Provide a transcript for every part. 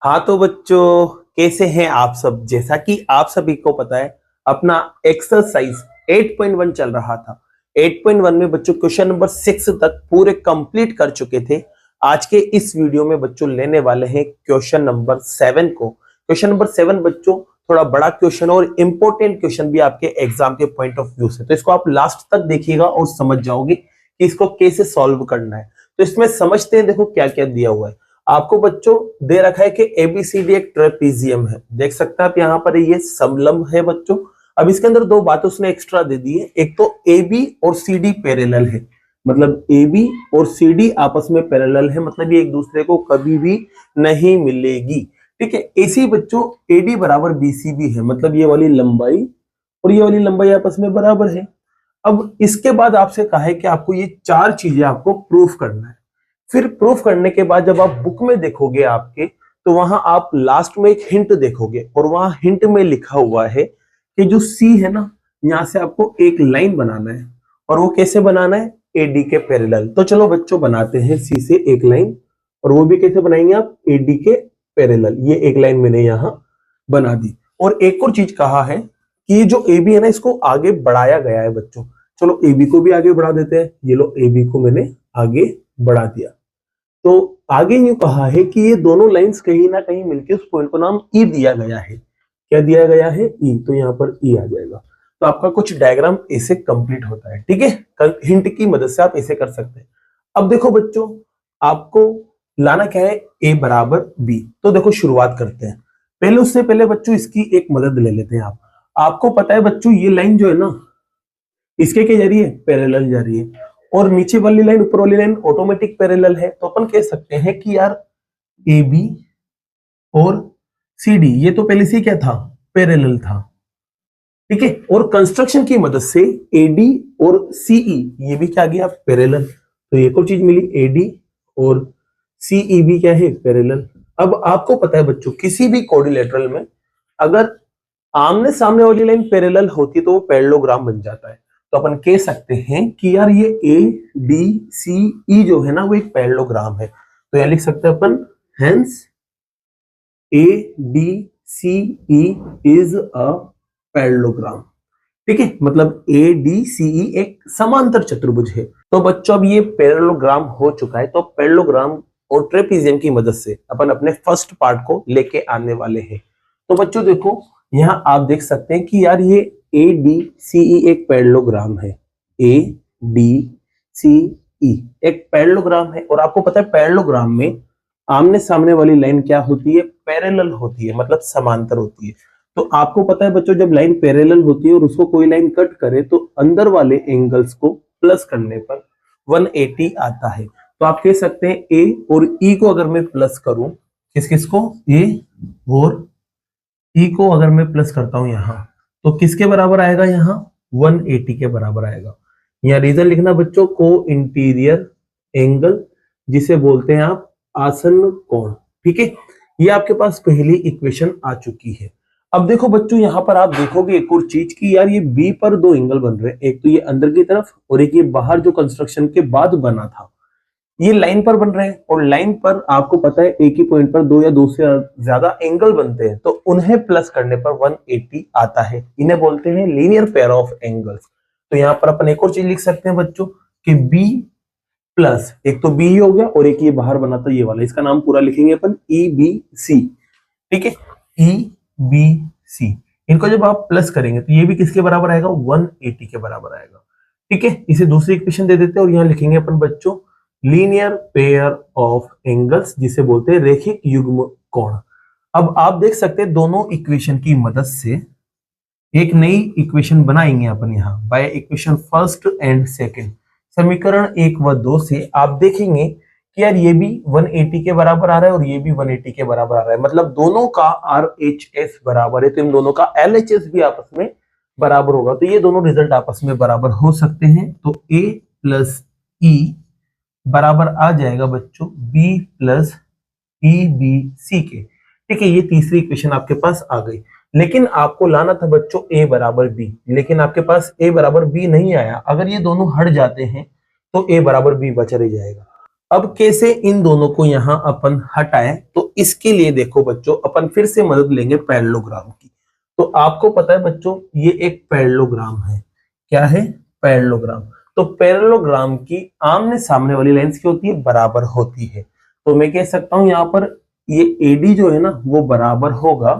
हाँ तो बच्चों, कैसे हैं आप सब। जैसा कि आप सभी को पता है, अपना एक्सरसाइज 8.1 चल रहा था। 8.1 में बच्चों क्वेश्चन नंबर 6 तक पूरे कंप्लीट कर चुके थे। आज के इस वीडियो में बच्चों लेने वाले हैं क्वेश्चन नंबर 7 को। क्वेश्चन नंबर 7 बच्चों थोड़ा बड़ा क्वेश्चन और इंपॉर्टेंट क्वेश्चन भी आपके एग्जाम के पॉइंट ऑफ व्यू से, तो इसको आप लास्ट तक देखिएगा और समझ जाओगे कि इसको कैसे सॉल्व करना है। तो इसमें समझते हैं, देखो क्या क्या दिया हुआ है आपको बच्चों। दे रखा है कि एबीसीडी एक ट्रेपीजियम है, देख सकते हैं आप यहाँ पर, ये समलंब है बच्चों। अब इसके अंदर दो बातें उसने एक्स्ट्रा दे दी है। एक तो AB और CD पैरेलल है, मतलब AB और CD आपस में पैरेलल है, मतलब ये एक दूसरे को कभी भी नहीं मिलेगी। ठीक है, इसी बच्चों AD बराबर BC भी है, मतलब ये वाली लंबाई और ये वाली लंबाई आपस में बराबर है। अब इसके बाद आपसे कहा है कि आपको ये चार चीजें आपको प्रूफ करना है। फिर प्रूफ करने के बाद जब आप बुक में देखोगे आपके, तो वहां आप लास्ट में एक हिंट देखोगे और वहां हिंट में लिखा हुआ है कि जो सी है ना, यहां से आपको एक लाइन बनाना है। और वो कैसे बनाना है? एडी के पैरेलल। तो चलो बच्चों बनाते हैं सी से एक लाइन, और वो भी कैसे बनाएंगे आप? एडी के पैरेलल। ये एक लाइन मैंने यहां बना दी। और एक और चीज कहा है कि ये जो ए बी है ना, इसको आगे बढ़ाया गया है बच्चों। चलो ए बी को भी आगे बढ़ा देते हैं। ये लो, ए बी को मैंने आगे बढ़ा दिया। तो आगे यूं कहा है कि ये दोनों लाइंस कहीं ना कहीं मिलकर उस पॉइंट को नाम ई दिया गया है। क्या दिया गया है? ई। तो यहाँ पर ई आ जाएगा। तो आपका कुछ डायग्राम ऐसे कंप्लीट होता है। ठीक है, हिंट की मदद से आप ऐसे कर सकते हैं। अब देखो बच्चों, आपको लाना क्या है? ए बराबर बी। तो देखो शुरुआत करते हैं। पहले उससे पहले बच्चों इसकी एक मदद ले लेते हैं। आपको पता है बच्चों, ये लाइन जो है ना, इसके क्या जा रही है? पैरेलल जा रही है। और नीचे वाली लाइन, ऊपर वाली लाइन ऑटोमेटिक पैरेलल है। तो अपन कह सकते हैं कि यार ए बी और सी डी, ये तो पहले से क्या था? पैरेलल था। ठीक है, और कंस्ट्रक्शन की मदद से एडी और सीई, ये भी क्या गया? पैरेलल। तो एक और चीज मिली, एडी और सीई भी क्या है? पैरेलल। अब आपको पता है बच्चों, किसी भी कोऑर्डिनेटरल में अगर आमने सामने वाली लाइन पैरेलल होती है तो वो पैरेललोग्राम बन जाता है। तो अपन कह सकते हैं कि यार ये ए डी सी ई जो है ना, वो एक पैरेललोग्राम है। तो यहां लिख सकते हैं अपन, hence A D C E is a parallelogram. ठीक है, मतलब ए डी सी ई एक समांतर चतुर्भुज है। तो बच्चों अब ये पैरेललोग्राम हो चुका है। तो पैरेललोग्राम और ट्रेपीजियम की मदद से अपन अपने फर्स्ट पार्ट को लेके आने वाले हैं। तो बच्चों देखो, यहां आप देख सकते हैं कि यार ये ए डी सी ई एक पैरेललोग्राम है। ए डी सी ई एक पैरेललोग्राम है। और आपको पता है पैरेललोग्राम में आमने सामने वाली लाइन क्या होती है? पैरेलल होती है, मतलब समांतर होती है। तो आपको पता है बच्चों, जब लाइन पैरेलल होती है और उसको कोई लाइन कट करे तो अंदर वाले एंगल्स को प्लस करने पर 180 आता है। तो आप कह सकते हैं ए और ई को अगर मैं प्लस करूं, किस किस को? ए और ई को अगर मैं प्लस करता हूं यहां, तो किसके बराबर आएगा? यहां 180 के बराबर आएगा। यहां रीजन लिखना बच्चों, को इंटीरियर एंगल, जिसे बोलते हैं आप आसन्न कोण। ठीक है, ये आपके पास पहली इक्वेशन आ चुकी है। अब देखो बच्चों, यहां पर आप देखोगे एक और चीज की, यार ये बी पर दो एंगल बन रहे हैं। एक तो ये अंदर की तरफ और एक ये बाहर जो कंस्ट्रक्शन के बाद बना था। ये लाइन पर बन रहे हैं, और लाइन पर आपको पता है एक ही पॉइंट पर दो या दो से ज्यादा एंगल बनते हैं, तो उन्हें प्लस करने पर 180 आता है। इन्हें बोलते हैं लीनियर पेयर ऑफ एंगल्स। तो यहां पर अपन एक और चीज लिख सकते हैं बच्चों कि बी प्लस, एक तो बी ही हो गया और एक ये बाहर बना था ये वाला, इसका नाम पूरा लिखेंगे अपन ई बी सी। ठीक है, ई बी सी, इनको जब आप प्लस करेंगे तो ये भी किसके बराबर आएगा? 180 के बराबर आएगा। ठीक है, इसे दूसरी इक्वेशन दे देते हैं और यहां लिखेंगे अपन बच्चों लीनियर पेयर ऑफ एंगल्स, जिसे बोलते हैं रेखिक युग्म कोण। अब आप देख सकते हैं दोनों इक्वेशन की मदद से एक नई इक्वेशन बनाएंगे अपन यहां by equation first and second. समीकरण 1 व 2 से आप देखेंगे कि यार ये भी 180 के बराबर आ रहा है और ये भी 180 के बराबर आ रहा है, मतलब दोनों का RHS बराबर है। तो इन दोनों का LHS भी आपस में बराबर होगा। तो ये दोनों रिजल्ट आपस में बराबर हो सकते हैं। तो A प्लस E बराबर आ जाएगा बच्चों B plus E B C के। ठीक है, ये तीसरी इक्वेशन आपके पास आ गई। लेकिन आपको लाना था बच्चों ए बराबर बी, लेकिन आपके पास ए बराबर बी नहीं आया। अगर ये दोनों हट जाते हैं तो ए बराबर बी बचा रह जाएगा। अब कैसे इन दोनों को यहां अपन हटाएं, तो इसके लिए देखो बच्चों अपन फिर से मदद लेंगे पैरेललोग्राम की। तो आपको पता है बच्चों ये एक पैरेललोग्राम है। क्या है? पैरेललोग्राम। तो पैरेललोग्राम की आमने सामने वाली लाइंस क्या होती है? बराबर होती है। तो मैं कह सकता हूं यहां पर ये एडी जो है ना वो बराबर होगा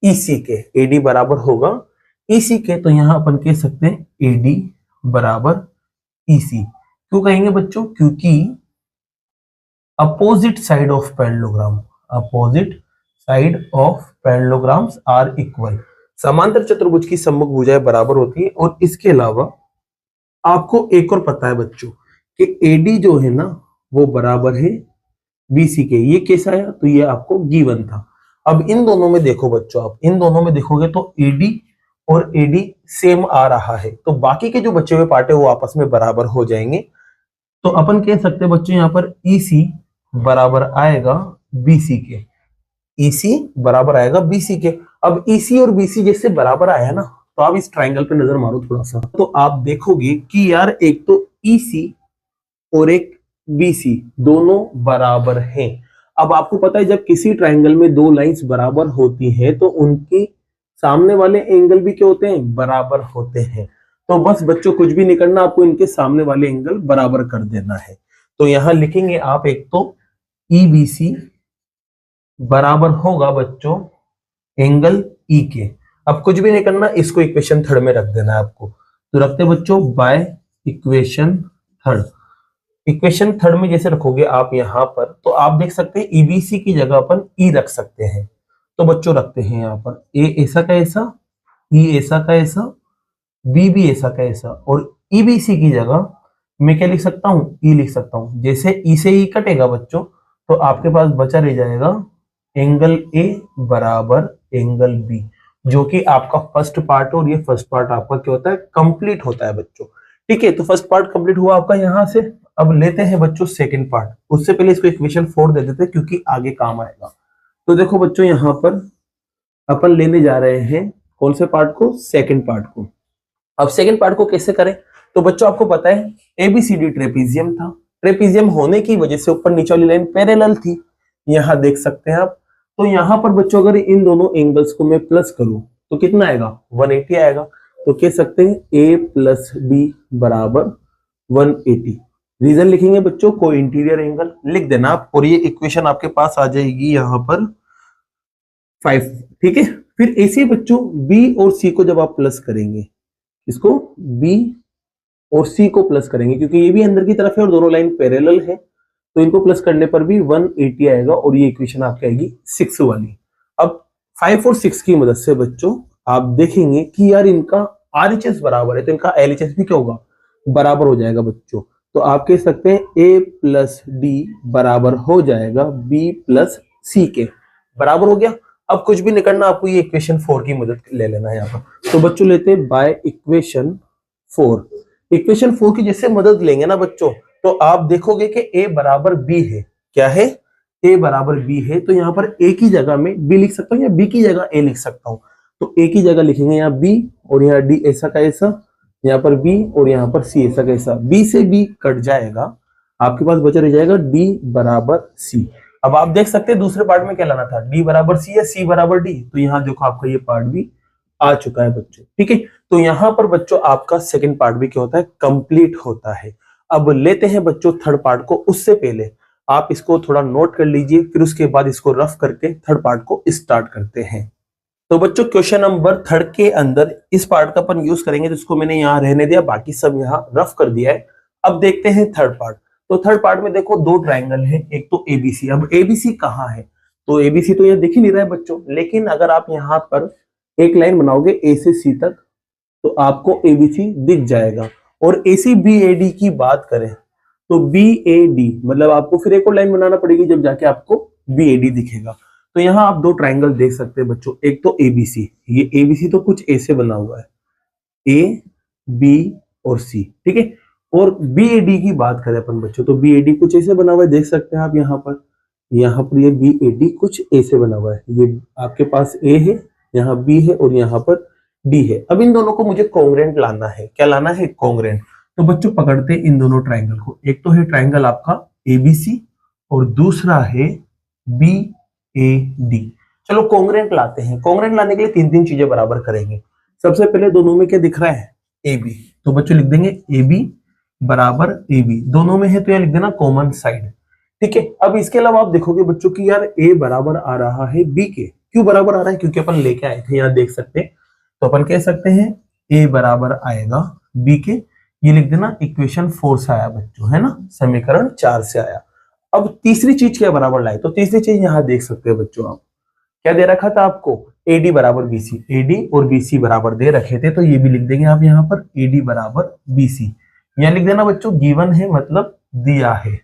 ईसी के। एडी बराबर होगा ईसी के। तो यहां अपन कह सकते हैं एडी बराबर ईसी। क्यों कहेंगे बच्चों? क्योंकि opposite side of parallelogram, opposite side of parallelograms are equal. समांतर चतुर्भुज की सम्मुख भुजाएं बराबर होती है। और इसके अलावा आपको एक और पता है बच्चों कि एडी जो है ना वो बराबर है बीसी के। ये कैसा है? तो ये आपको गिवन था। अब इन दोनों में देखो बच्चों, आप इन दोनों में देखोगे तो एडी और एडी सेम आ रहा है, तो बाकी के जो बचे हुए पार्ट है वो आपस में बराबर हो जाएंगे। तो अपन कह सकते हैं बच्चों यहाँ पर ईसी बराबर आएगा बीसी के। ईसी बराबर आएगा बीसी के। अब ईसी और बीसी जैसे बराबर आया ना, तो आप इस ट्राइंगल पे नजर मारो थोड़ा सा, तो आप देखोगे कि यार एक तो ईसी और एक बीसी दोनों बराबर हैं। अब आपको पता है जब किसी ट्राइंगल में दो लाइंस बराबर होती हैं तो उनकी सामने वाले एंगल भी क्या होते हैं? बराबर होते हैं। तो बस बच्चों कुछ भी नहीं करना, आपको इनके सामने वाले एंगल बराबर कर देना है। तो यहां लिखेंगे आप एक तो ईबीसी बराबर होगा बच्चों एंगल ई के। अब कुछ भी नहीं करना, इसको इक्वेशन थर्ड में रख देना है आपको। तो रखते बच्चों by equation third. Equation third में जैसे रखोगे आप यहां पर, तो आप देख सकते हैं ईबीसी की जगह अपन ई रख सकते हैं। तो बच्चों रखते हैं यहां पर ए ऐसा का ऐसा, ई ऐसा का ऐसा, बी भी ऐसा का ऐसा, और ईबीसी की जगह मैं क्या लिख सकता हूं? ई लिख सकता हूं। जैसे ई से ई कटेगा बच्चों तो आपके पास बचा रह जाएगा एंगल ए बराबर एंगल बी, जो कि आपका फर्स्ट पार्ट, और ये फर्स्ट पार्ट आपका क्या होता है? कंप्लीट होता है बच्चों। ठीक है, तो फर्स्ट पार्ट कंप्लीट हुआ आपका यहां से। अब लेते हैं बच्चों सेकंड पार्ट। उससे पहले इसको इक्वेशन 4 दे देते हैं क्योंकि आगे काम आएगा। तो देखो बच्चों यहां पर अपन लेने जा रहे हैं कौन से पार्ट को? सेकंड पार्ट को। अब सेकंड पार्ट को कैसे करें? तो बच्चों आपको पता है एबीसीडी ट्रेपीजियम था। ट्रेपीजियम होने की वजह से ऊपर नीचे वाली लाइन पैरेलल थी, यहां देख सकते हैं आप। तो यहां पर बच्चों अगर इन दोनों एंगल्स को मैं प्लस करूं तो कितना आएगा? 180 आएगा। तो कह सकते हैं ए प्लस बी बराबर 180। रीजन लिखेंगे बच्चों को इंटीरियर एंगल लिख देना आप, और ये इक्वेशन आपके पास आ जाएगी यहां पर 5। ठीक है, फिर ऐसे बच्चों बी और सी को जब आप प्लस करेंगे, इसको बी और सी को प्लस करेंगे क्योंकि ये भी अंदर की तरफ है और दोनों लाइन पैरेलल है, तो इनको प्लस करने पर भी 180 आएगा, और ये इक्वेशन आपकी आएगी 6 वाली। अब 5 और 6 की मदद से बच्चों आप देखेंगे कि यार इनका आरएचएस बराबर है, तो इनका एलएचएस भी क्या होगा? बराबर हो जाएगा बच्चों। तो आप कह सकते हैं ए प्लस डी बराबर हो जाएगा बी प्लस सी के। बराबर हो गया। अब कुछ भी नहीं करना, आपको ये इक्वेशन 4 की मदद ले लेना है यहाँ पर। तो बच्चों लेते हैं बाय इक्वेशन 4। इक्वेशन 4 की जैसे मदद लेंगे ना बच्चों, तो आप देखोगे कि ए बराबर बी है। क्या है? ए बराबर बी है। तो यहाँ पर ए की जगह में बी लिख सकता हूँ या बी की जगह ए लिख सकता हूँ। तो ए की जगह लिखेंगे यहाँ बी, और यहाँ डी ऐसा का ऐसा, यहाँ पर बी और यहाँ पर सी ऐसा का ऐसा। बी से बी कट जाएगा, आपके पास बचा रह जाएगा डी बराबर सी। अब आप देख सकते हैं दूसरे पार्ट में क्या लाना था? डी बराबर सी या सी बराबर डी। तो यहाँ देखो आपका ये पार्ट भी आ चुका है बच्चों। ठीक है, तो यहाँ पर बच्चों आपका सेकंड पार्ट भी क्या होता है? कंप्लीट होता है। अब लेते हैं बच्चों थर्ड पार्ट को। उससे पहले आप इसको थोड़ा नोट कर लीजिए, फिर उसके बाद इसको रफ करके थर्ड पार्ट को स्टार्ट करते हैं। तो बच्चों क्वेश्चन नंबर 3 के अंदर इस पार्ट का अपन यूज करेंगे, जिसको मैंने यहाँ रहने दिया, बाकी सब यहाँ रफ कर दिया है। अब देखते हैं थर्ड पार्ट। तो थर्ड पार्ट में देखो दो ट्राइंगल है, एक तो एबीसी। अब एबीसी कहाँ है? तो एबीसी तो यहाँ दिख ही नहीं रहा है बच्चों, लेकिन अगर आप यहाँ पर एक लाइन बनाओगे ए से सी तक तो आपको एबीसी दिख जाएगा। और एसी बी ए डी की बात करें तो बी ए डी मतलब आपको फिर एक और लाइन बनाना पड़ेगी जब जाके आपको बी ए डी दिखेगा। तो यहाँ आप दो ट्राइंगल देख सकते हैं बच्चों, एक तो एबीसी, ये एबीसी तो कुछ ऐसे बना हुआ है, ए बी और सी। ठीक है, और बी ए डी की बात करें अपन बच्चों तो बी ए डी कुछ ऐसे बना हुआ है, देख सकते हैं आप यहाँ पर ये बी ए डी कुछ ऐसे बना हुआ है। ये आपके पास ए है, यहाँ बी है और यहाँ पर डी है। अब इन दोनों को मुझे कॉन्ग्रुएंट लाना है। क्या लाना है? कॉन्ग्रुएंट। तो बच्चों पकड़ते इन दोनों ट्राइंगल को। एक तो है ट्राइंगल आपका ABC और दूसरा है BAD। चलो कॉन्ग्रेंट लाते हैं। कॉन्ग्रेंट लाने के लिए तीन तीन चीजें बराबर करेंगे। सबसे पहले दोनों में क्या दिख रहा है, AB, तो बच्चों लिख देंगे AB बराबर AB। दोनों में है तो यह लिख देना कॉमन साइड। ठीक है, अब इसके अलावा आप देखोगे बच्चों की यार A बराबर आ रहा है B के। क्यों बराबर आ रहा है, क्योंकि अपन लेके आए थे, यहाँ देख सकते हैं। तो अपन कह सकते हैं A बराबर आएगा B के। ये लिख देना इक्वेशन 4 से आया बच्चों, है ना, समीकरण 4 से आया। अब तीसरी चीज क्या बराबर लाए, तो तीसरी चीज यहाँ देख सकते हो बच्चों आप, क्या दे रखा था आपको, AD बराबर BC। AD और BC बराबर दे रखे थे, तो ये भी लिख देंगे आप यहाँ पर AD बराबर BC। यहाँ लिख देना बच्चों गिवन है मतलब दिया है।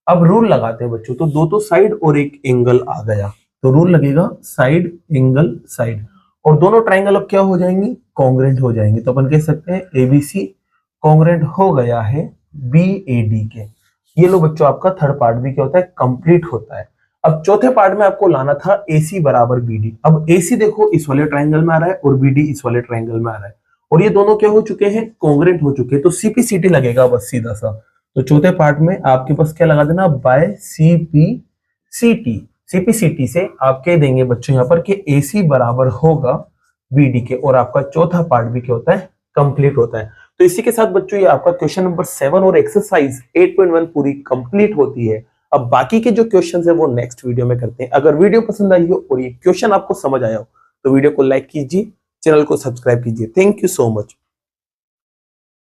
अब रूल लगाते हैं बच्चों, तो दो तो साइड और एक एंगल आ गया, तो रूल लगेगा साइड एंगल साइड, और दोनों ट्राइंगल अब क्या हो जाएंगी, कॉन्ग्रेंट हो जाएंगे। तो अपन कह सकते हैं ABC कॉन्ग्रेंट हो गया है BAD के। ये लो बच्चों आपका थर्ड पार्ट भी क्या होता है, कंप्लीट होता है। अब चौथे पार्ट में आपको लाना था AC बराबर BD। अब AC देखो इस वाले ट्राइंगल में आ रहा है और BD इस वाले ट्राइंगल में आ रहा है, और ये दोनों क्या हो चुके हैं, कॉन्ग्रेंट हो चुके हैं। तो CPCT लगेगा बस सीधा सा। तो चौथे पार्ट में आपके पास क्या लगा देना, बाय CPCT। CPCT से आप कह देंगे बच्चों यहाँ पर कि AC बराबर होगा BD के, और आपका चौथा पार्ट भी क्या होता है, कंप्लीट होता है। तो इसी के साथ बच्चों ये आपका क्वेश्चन नंबर 7 और एक्सरसाइज 8.1 पूरी कंप्लीट होती है। अब बाकी के जो क्वेश्चंस है वो नेक्स्ट वीडियो में करते हैं। अगर वीडियो पसंद आई हो और ये क्वेश्चन आपको समझ आया हो तो वीडियो को लाइक कीजिए, चैनल को सब्सक्राइब कीजिए। Thank you so much.